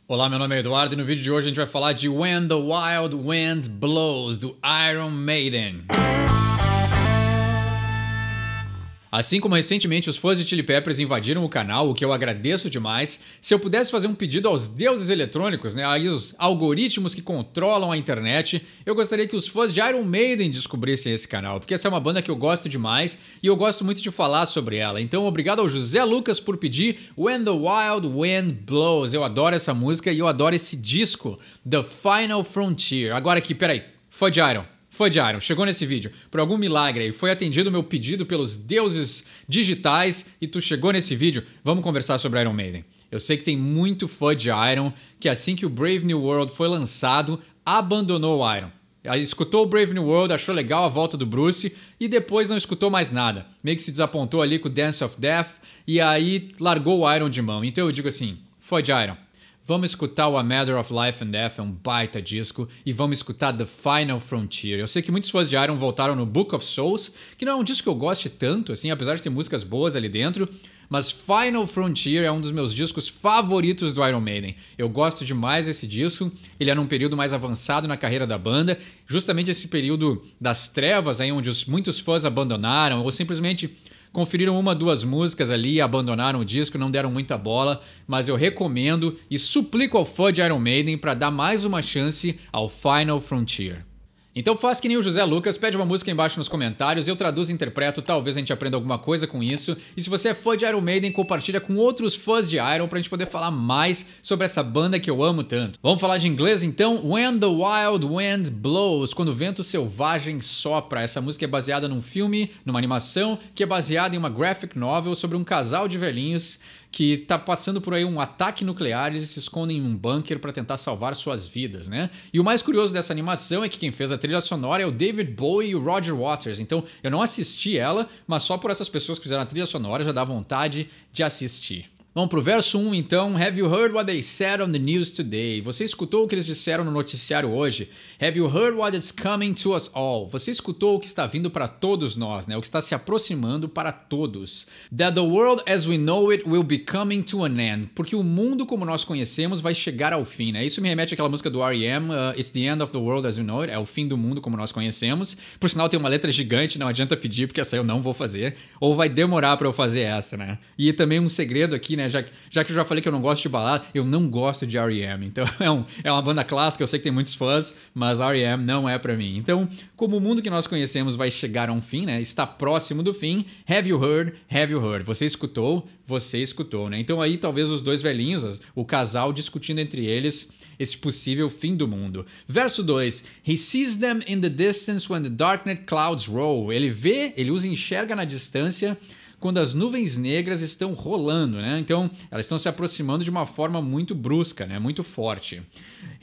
Olá, meu nome é Eduardo e no vídeo de hoje a gente vai falar de When the Wild Wind Blows, do Iron Maiden. Assim como recentemente os fãs de Chili Peppers invadiram o canal, o que eu agradeço demais, se eu pudesse fazer um pedido aos deuses eletrônicos, né, aí os algoritmos que controlam a internet, eu gostaria que os fãs de Iron Maiden descobrissem esse canal, porque essa é uma banda que eu gosto demais e eu gosto muito de falar sobre ela. Então, obrigado ao José Lucas por pedir When the Wild Wind Blows. Eu adoro essa música e eu adoro esse disco, The Final Frontier. Agora aqui, peraí, fã de Iron, chegou nesse vídeo, por algum milagre aí, foi atendido o meu pedido pelos deuses digitais e tu chegou nesse vídeo, vamos conversar sobre Iron Maiden. Eu sei que tem muito fã de Iron que assim que o Brave New World foi lançado, abandonou o Iron. Aí escutou o Brave New World, achou legal a volta do Bruce e depois não escutou mais nada. Meio que se desapontou ali com o Dance of Death e aí largou o Iron de mão. Então eu digo assim, fã de Iron, vamos escutar o A Matter of Life and Death, é um baita disco, e vamos escutar The Final Frontier. Eu sei que muitos fãs de Iron voltaram no Book of Souls, que não é um disco que eu goste tanto, assim, apesar de ter músicas boas ali dentro, mas Final Frontier é um dos meus discos favoritos do Iron Maiden. Eu gosto demais desse disco, ele é num período mais avançado na carreira da banda, justamente esse período das trevas, aí onde muitos fãs abandonaram, ou simplesmente conferiram uma, duas músicas ali, abandonaram o disco, não deram muita bola, mas eu recomendo e suplico ao fã de Iron Maiden para dar mais uma chance ao Final Frontier. Então faz que nem o José Lucas, pede uma música embaixo nos comentários, eu traduzo e interpreto, talvez a gente aprenda alguma coisa com isso. E se você é fã de Iron Maiden, compartilha com outros fãs de Iron pra gente poder falar mais sobre essa banda que eu amo tanto. Vamos falar de inglês então? When the Wild Wind Blows, quando o vento selvagem sopra. Essa música é baseada num filme, numa animação, que é baseada em uma graphic novel sobre um casal de velhinhos que tá passando por aí um ataque nuclear e eles se escondem em um bunker para tentar salvar suas vidas, né? E o mais curioso dessa animação é que quem fez a trilha sonora é o David Bowie e o Roger Waters. Então eu não assisti ela, mas só por essas pessoas que fizeram a trilha sonora já dá vontade de assistir. Vamos pro verso 1 então. Have you heard what they said on the news today? Você escutou o que eles disseram no noticiário hoje? Have you heard what is coming to us all? Você escutou o que está vindo para todos nós, né? O que está se aproximando para todos. That the world as we know it will be coming to an end. Porque o mundo como nós conhecemos vai chegar ao fim, né? Isso me remete àquela música do R.E.M., It's the end of the world as we know it. É o fim do mundo como nós conhecemos. Por sinal tem uma letra gigante, não adianta pedir porque essa eu não vou fazer. Ou vai demorar para eu fazer essa, né? E também um segredo aqui, né? Já que eu já falei que eu não gosto de balada, eu não gosto de R.E.M. Então é uma banda clássica, eu sei que tem muitos fãs, mas R.E.M. não é pra mim. Então, como o mundo que nós conhecemos vai chegar a um fim, né? Está próximo do fim. Have you heard? Have you heard? Você escutou, né? Então aí talvez os dois velhinhos, o casal discutindo entre eles esse possível fim do mundo. Verso 2. He sees them in the distance when the darknet clouds roll. Ele os enxerga na distância quando as nuvens negras estão rolando, né? Então, elas estão se aproximando de uma forma muito brusca, né? Muito forte.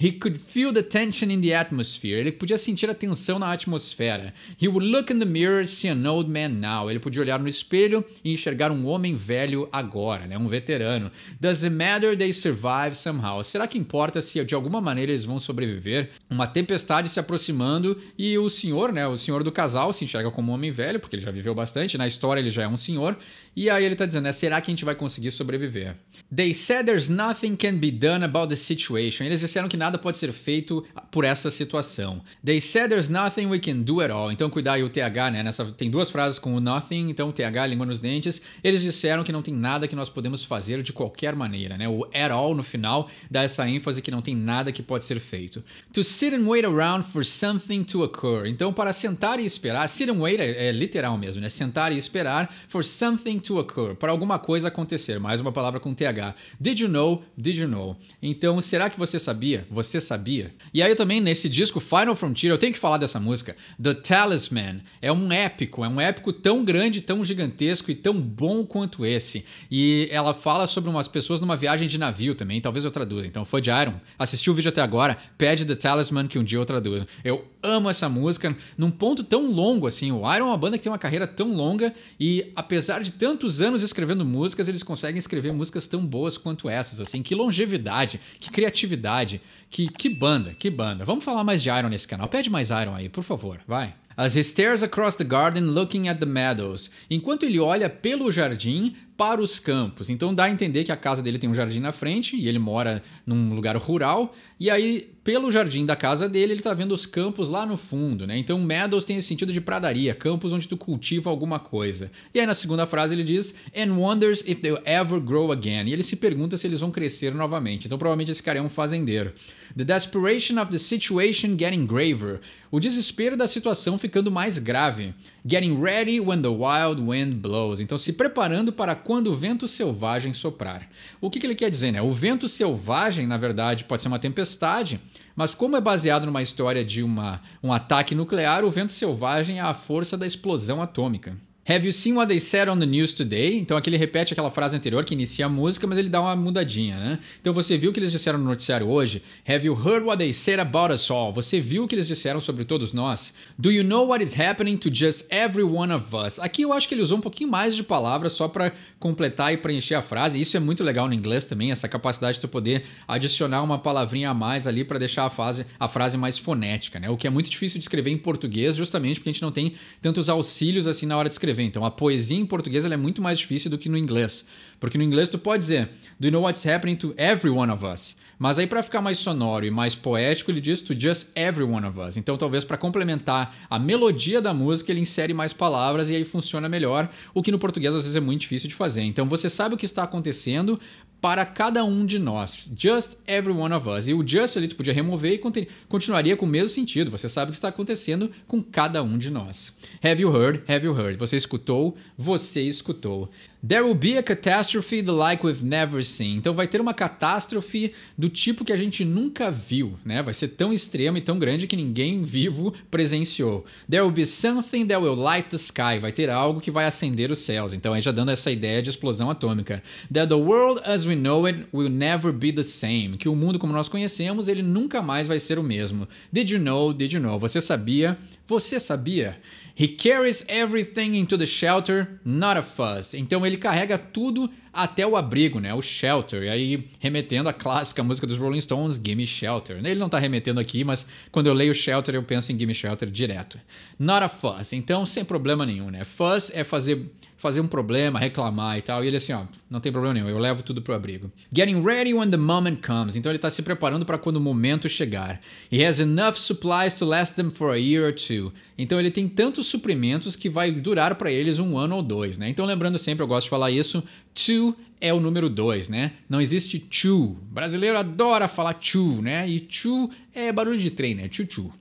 He could feel the tension in the atmosphere. Ele podia sentir a tensão na atmosfera. He would look in the mirror, see an old man now. Ele podia olhar no espelho e enxergar um homem velho agora, né? Um veterano. Does it matter they survive somehow? Será que importa se de alguma maneira eles vão sobreviver? Uma tempestade se aproximando e o senhor, né? O senhor do casal se enxerga como um homem velho, porque ele já viveu bastante. Na história ele já é um senhor. E aí ele tá dizendo, né, será que a gente vai conseguir sobreviver? They said there's nothing can be done about the situation. Eles disseram que nada pode ser feito por essa situação. They said there's nothing we can do at all. Então cuidar aí o TH, né? Tem duas frases com o nothing, então TH, língua nos dentes. Eles disseram que não tem nada que nós podemos fazer de qualquer maneira, né? O at all no final dá essa ênfase que não tem nada que pode ser feito. To sit and wait around for something to occur. Então para sentar e esperar, sit and wait é literal mesmo, né? Sentar e esperar for something to occur, para alguma coisa acontecer. Mais uma palavra com TH. Did you know? Did you know? Então, será que você sabia? Você sabia? E aí eu também, nesse disco Final Frontier, eu tenho que falar dessa música. The Talisman. É um épico tão grande, tão gigantesco e tão bom quanto esse. E ela fala sobre umas pessoas numa viagem de navio também, talvez eu traduza. Então, fã de Iron, assistiu o vídeo até agora, pede The Talisman que um dia eu traduzo. Eu amo essa música, num ponto tão longo assim. O Iron é uma banda que tem uma carreira tão longa e apesar de tantos anos escrevendo músicas, eles conseguem escrever músicas tão boas quanto essas, assim. Que longevidade, que criatividade, que banda. Vamos falar mais de Iron nesse canal. Pede mais Iron aí, por favor, vai. As he stares across the garden looking at the meadows. Enquanto ele olha pelo jardim para os campos. Então dá a entender que a casa dele tem um jardim na frente e ele mora num lugar rural. E aí, pelo jardim da casa dele, ele tá vendo os campos lá no fundo, né? Então meadows tem esse sentido de pradaria, campos onde tu cultiva alguma coisa. E aí na segunda frase ele diz and wonders if they'll ever grow again. E ele se pergunta se eles vão crescer novamente. Então provavelmente esse cara é um fazendeiro. The desperation of the situation getting graver. O desespero da situação ficando mais grave. Getting ready when the wild wind blows. Então se preparando para quando o vento selvagem soprar. O que ele quer dizer, né? O vento selvagem, na verdade, pode ser uma tempestade, mas como é baseado numa história de um ataque nuclear, o vento selvagem é a força da explosão atômica. Have you seen what they said on the news today? Então aqui ele repete aquela frase anterior que inicia a música, mas ele dá uma mudadinha, né? Então você viu o que eles disseram no noticiário hoje? Have you heard what they said about us all? Você viu o que eles disseram sobre todos nós? Do you know what is happening to just every one of us? Aqui eu acho que ele usou um pouquinho mais de palavras só para completar e preencher a frase. Isso é muito legal no inglês também, essa capacidade de tu poder adicionar uma palavrinha a mais ali para deixar a frase mais fonética, né? O que é muito difícil de escrever em português, justamente porque a gente não tem tantos auxílios assim na hora de escrever. Então a poesia em português ela é muito mais difícil do que no inglês. Porque no inglês tu pode dizer do you know what's happening to every one of us? Mas aí para ficar mais sonoro e mais poético ele diz to just every one of us. Então talvez para complementar a melodia da música ele insere mais palavras e aí funciona melhor, o que no português às vezes é muito difícil de fazer. Então você sabe o que está acontecendo para cada um de nós. Just every one of us. E o just ali tu podia remover e continuaria com o mesmo sentido. Você sabe o que está acontecendo com cada um de nós. Have you heard? Have you heard? Você escutou? Você escutou. There will be a catastrophe the like we've never seen. Então vai ter uma catástrofe do tipo que a gente nunca viu, né? Vai ser tão extrema e tão grande que ninguém vivo presenciou. There will be something that will light the sky. Vai ter algo que vai acender os céus. Então aí já dando essa ideia de explosão atômica. That the world as we know it will never be the same. Que o mundo como nós conhecemos, ele nunca mais vai ser o mesmo. Did you know? Did you know? Você sabia? Você sabia? He carries everything into the shelter, not a fuss. Então ele carrega tudo até o abrigo, né? O shelter. E aí remetendo à clássica música dos Rolling Stones, Gimme Shelter. Ele não tá remetendo aqui, mas quando eu leio shelter eu penso em Gimme Shelter direto. Not a fuss. Então sem problema nenhum, né? Fuss é fazer um problema, reclamar e tal. E ele assim, ó, não tem problema nenhum, eu levo tudo pro abrigo. Getting ready when the moment comes. Então ele tá se preparando para quando o momento chegar. He has enough supplies to last them for a year or two. Então ele tem tantos suprimentos que vai durar para eles 1 ano ou 2, né? Então lembrando sempre, eu gosto de falar isso, two é o número 2, né? Não existe chu. Brasileiro adora falar chu, né? E chu é barulho de trem, né? Chu-chu.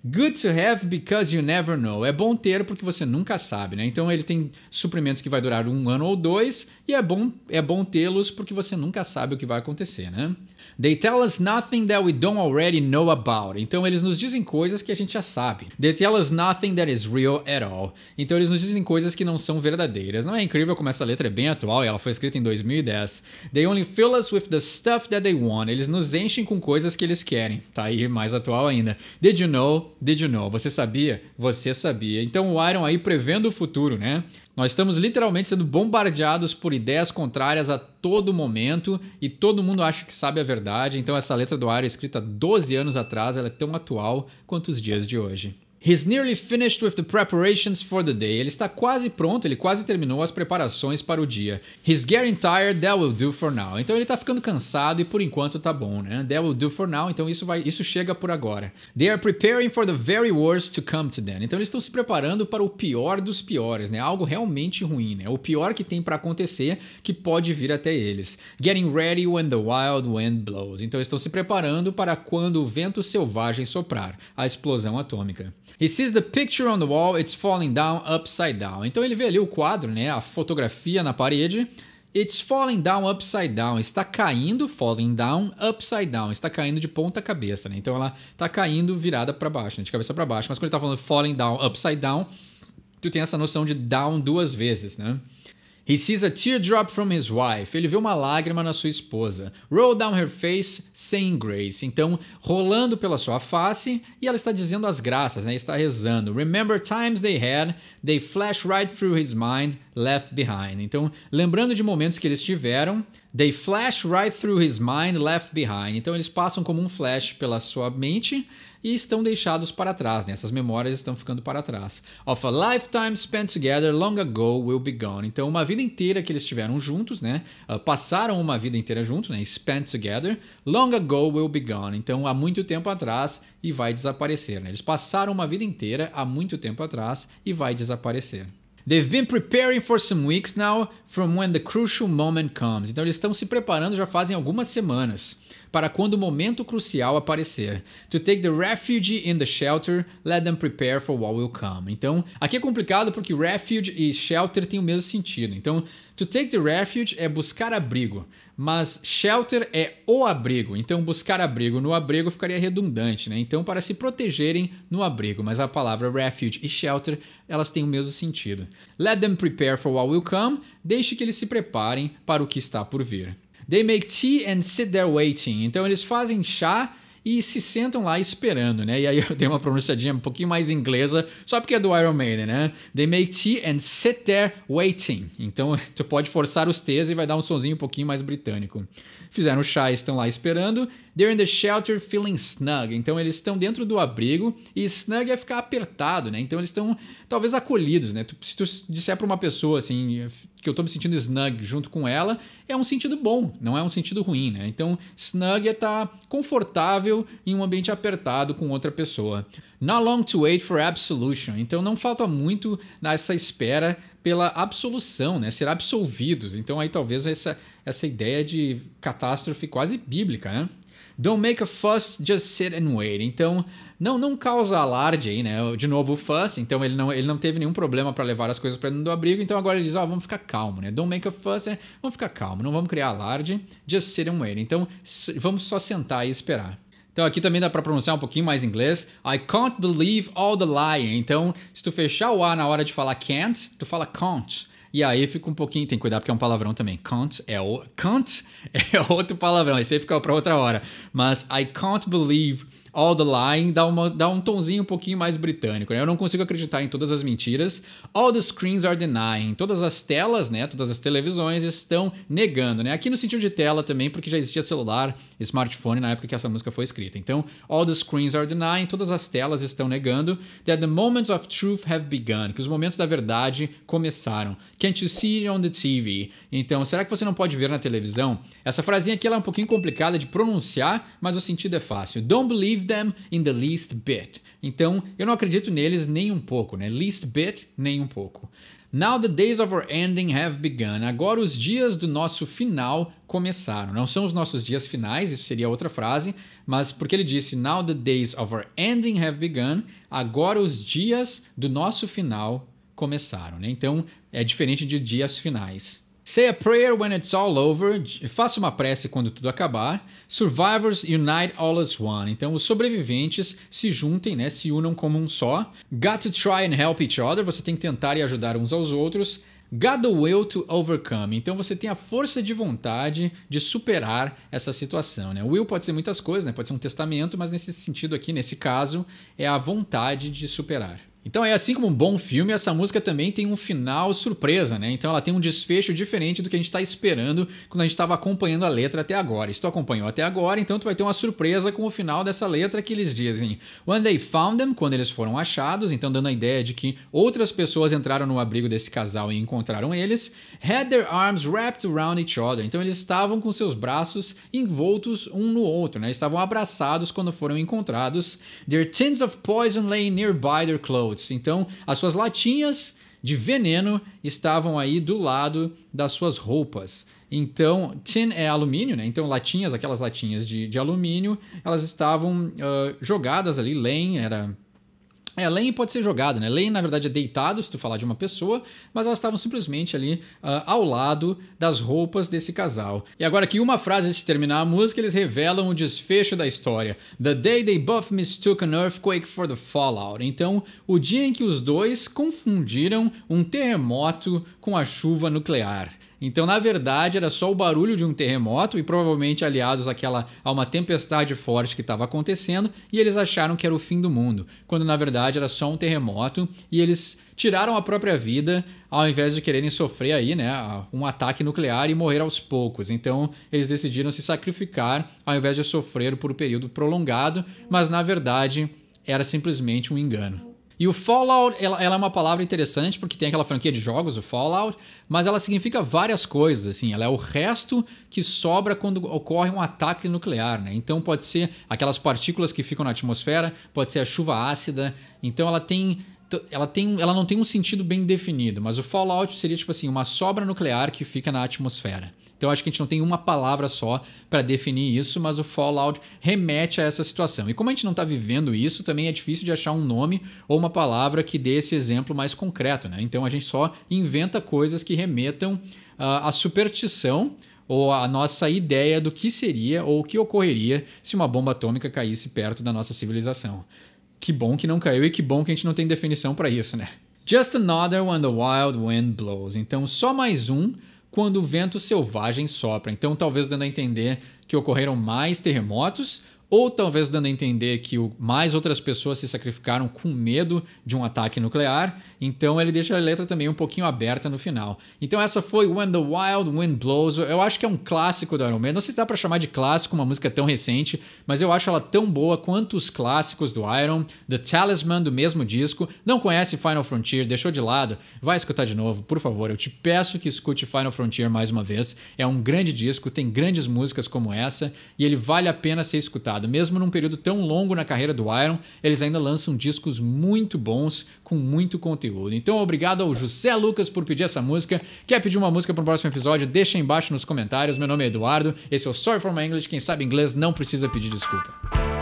Good to have because you never know. É bom ter porque você nunca sabe, né? Então ele tem suprimentos que vai durar 1 ano ou 2 e é bom tê-los porque você nunca sabe o que vai acontecer, né? They tell us nothing that we don't already know about. Então eles nos dizem coisas que a gente já sabe. They tell us nothing that is real at all. Então eles nos dizem coisas que não são verdadeiras. Não é incrível como essa letra é bem atual e ela foi escrita em 2010. They only fill us with the stuff that they want. Eles nos enchem com coisas que eles querem. Tá aí mais atual ainda. Did you know? Did you know? Você sabia? Você sabia. Então o Iron aí prevendo o futuro, né? Nós estamos literalmente sendo bombardeados por ideias contrárias a todo momento e todo mundo acha que sabe a verdade. Então essa letra do Iron escrita 12 anos atrás, ela é tão atual quanto os dias de hoje. He's nearly finished with the preparations for the day. Ele está quase pronto, ele quase terminou as preparações para o dia. He's getting tired, that will do for now. Então ele está ficando cansado e por enquanto tá bom, né? That will do for now, então isso chega por agora. They are preparing for the very worst to come to them. Então eles estão se preparando para o pior dos piores, né? Algo realmente ruim, né? O pior que tem para acontecer que pode vir até eles. Getting ready when the wild wind blows. Então eles estão se preparando para quando o vento selvagem soprar, a explosão atômica. He sees the picture on the wall, it's falling down upside down. Então ele vê ali o quadro, né, a fotografia na parede. It's falling down upside down. Está caindo, falling down, upside down. Está caindo de ponta cabeça, né? Então ela está caindo virada para baixo, né, de cabeça para baixo. Mas quando ele está falando falling down, upside down, tu tem essa noção de down 2 vezes, né? He sees a teardrop from his wife. Ele vê uma lágrima na sua esposa. Roll down her face, saying grace. Então, rolando pela sua face e ela está dizendo as graças, né? Está rezando. Remember times they had, they flash right through his mind left behind. Então, lembrando de momentos que eles tiveram, they flash right through his mind, left behind. Então, eles passam como um flash pela sua mente e estão deixados para trás, né? Essas memórias estão ficando para trás. Of a lifetime spent together long ago will be gone. Então, uma vida inteira que eles estiveram juntos, né? Passaram uma vida inteira juntos, né? Spent together, long ago will be gone. Então, há muito tempo atrás e vai desaparecer, né? Eles passaram uma vida inteira há muito tempo atrás e vai desaparecer. They've been preparing for some weeks now from when the crucial moment comes. Então, eles estão se preparando já fazem algumas semanas para quando o momento crucial aparecer. To take the refuge in the shelter, let them prepare for what will come. Então, aqui é complicado porque refuge e shelter têm o mesmo sentido. Então, to take the refuge é buscar abrigo, mas shelter é o abrigo. Então, buscar abrigo no abrigo ficaria redundante, né? Então, para se protegerem no abrigo, mas a palavra refuge e shelter, elas têm o mesmo sentido. Let them prepare for what will come, deixe que eles se preparem para o que está por vir. They make tea and sit there waiting. Então eles fazem chá e se sentam lá esperando, né? E aí eu dei uma pronunciadinha um pouquinho mais inglesa, só porque é do Iron Maiden, né? They make tea and sit there waiting. Então tu pode forçar os T's e vai dar um sonzinho um pouquinho mais britânico. Fizeram chá e estão lá esperando. They're in the shelter feeling snug. Então eles estão dentro do abrigo e snug é ficar apertado, né? Então eles estão talvez acolhidos, né? Se tu disser para uma pessoa assim que eu tô me sentindo snug junto com ela, é um sentido bom, não é um sentido ruim, né? Então snug é estar confortável em um ambiente apertado com outra pessoa. Not long to wait for absolution. Então não falta muito nessa espera pela absolução, né? Ser absolvidos. Então aí talvez essa ideia de catástrofe quase bíblica, né? Don't make a fuss, just sit and wait. Então, não causa alarde aí, né? De novo o fuss, então ele não teve nenhum problema para levar as coisas para dentro do abrigo, então agora ele diz, vamos ficar calmo, né? Don't make a fuss, vamos ficar calmo, não vamos criar alarde, just sit and wait. Então, vamos só sentar e esperar. Então aqui também dá para pronunciar um pouquinho mais inglês. I can't believe all the lying. Então, se tu fechar o A na hora de falar can't, tu fala can't. E aí fica um pouquinho, tem que cuidar porque é um palavrão também. Can't é outro palavrão, esse aí fica para outra hora. Mas I can't believe all the lying dá um tonzinho um pouquinho mais britânico, né? Eu não consigo acreditar em todas as mentiras. All the screens are denying. Todas as telas, né? Todas as televisões estão negando, né? Aqui no sentido de tela também, porque já existia celular, smartphone na época que essa música foi escrita. Então, all the screens are denying. Todas as telas estão negando. That the moments of truth have begun. Que os momentos da verdade começaram. Can't you see it on the TV? Então, será que você não pode ver na televisão? Essa frasinha aqui ela é um pouquinho complicada de pronunciar, mas o sentido é fácil. Don't believe them in the least bit. Então, eu não acredito neles nem um pouco, né? Least bit, nem um pouco. Now the days of our ending have begun. Agora os dias do nosso final começaram. Não são os nossos dias finais, isso seria outra frase, mas porque ele disse Now the days of our ending have begun, agora os dias do nosso final começaram, né? Então, é diferente de dias finais. Say a prayer when it's all over. Faça uma prece quando tudo acabar. Survivors unite all as one. Então, os sobreviventes se juntem, né? Se unam como um só. Got to try and help each other. Você tem que tentar e ajudar uns aos outros. Got the will to overcome. Então, você tem a força de vontade de superar essa situação, né? Will pode ser muitas coisas, né? Pode ser um testamento, mas nesse sentido aqui, nesse caso, é a vontade de superar. Então é assim como um bom filme, essa música também tem um final surpresa, né? Então ela tem um desfecho diferente do que a gente está esperando quando a gente estava acompanhando a letra até agora. Se tu acompanhou até agora, então tu vai ter uma surpresa com o final dessa letra que eles dizem When they found them, quando eles foram achados, então dando a ideia de que outras pessoas entraram no abrigo desse casal e encontraram eles, had their arms wrapped around each other. Então eles estavam com seus braços envoltos um no outro, né? Estavam abraçados quando foram encontrados. Their tins of poison lay nearby their clothes. Então, as suas latinhas de veneno estavam aí do lado das suas roupas. Então, tin é alumínio, né? Então, latinhas, aquelas latinhas de alumínio, elas estavam jogadas ali. Laying era... laying pode ser jogado, né? Laying, na verdade, é deitado, se tu falar de uma pessoa, mas elas estavam simplesmente ali ao lado das roupas desse casal. E agora aqui, uma frase antes de terminar a música, eles revelam o desfecho da história. The day they both mistook an earthquake for the fallout. Então, o dia em que os dois confundiram um terremoto com a chuva nuclear. Então, na verdade, era só o barulho de um terremoto e provavelmente aliados a uma tempestade forte que estava acontecendo, e eles acharam que era o fim do mundo, quando na verdade era só um terremoto e eles tiraram a própria vida ao invés de quererem sofrer aí, né, um ataque nuclear e morrer aos poucos. Então, eles decidiram se sacrificar ao invés de sofrer por um período prolongado, mas na verdade era simplesmente um engano. E o Fallout, ela é uma palavra interessante porque tem aquela franquia de jogos, o Fallout, mas ela significa várias coisas, assim. Ela é o resto que sobra quando ocorre um ataque nuclear, né? Então pode ser aquelas partículas que ficam na atmosfera, pode ser a chuva ácida. Então ela não tem um sentido bem definido, mas o Fallout seria tipo assim, uma sobra nuclear que fica na atmosfera. Então acho que a gente não tem uma palavra só para definir isso, mas o Fallout remete a essa situação. E como a gente não está vivendo isso, também é difícil de achar um nome ou uma palavra que dê esse exemplo mais concreto, né? Então a gente só inventa coisas que remetam à superstição ou a nossa ideia do que seria ou o que ocorreria se uma bomba atômica caísse perto da nossa civilização. Que bom que não caiu e que bom que a gente não tem definição para isso, né? Just another when the wild wind blows. Então, só mais um quando o vento selvagem sopra. Então, talvez dando a entender que ocorreram mais terremotos, ou talvez dando a entender que mais outras pessoas se sacrificaram com medo de um ataque nuclear. Então ele deixa a letra também um pouquinho aberta no final. Então essa foi When the Wild Wind Blows. Eu acho que é um clássico do Iron Maiden. Não sei se dá pra chamar de clássico uma música tão recente, mas eu acho ela tão boa quanto os clássicos do Iron. The Talisman, do mesmo disco. Não conhece Final Frontier, deixou de lado, vai escutar de novo, por favor. Eu te peço que escute Final Frontier mais uma vez. É um grande disco, tem grandes músicas como essa e ele vale a pena ser escutado. Mesmo num período tão longo na carreira do Iron, eles ainda lançam discos muito bons, com muito conteúdo. Então, obrigado ao José Lucas por pedir essa música. Quer pedir uma música para o próximo episódio? Deixa aí embaixo nos comentários. Meu nome é Eduardo, esse é o Sorry for My English. Quem sabe inglês não precisa pedir desculpa.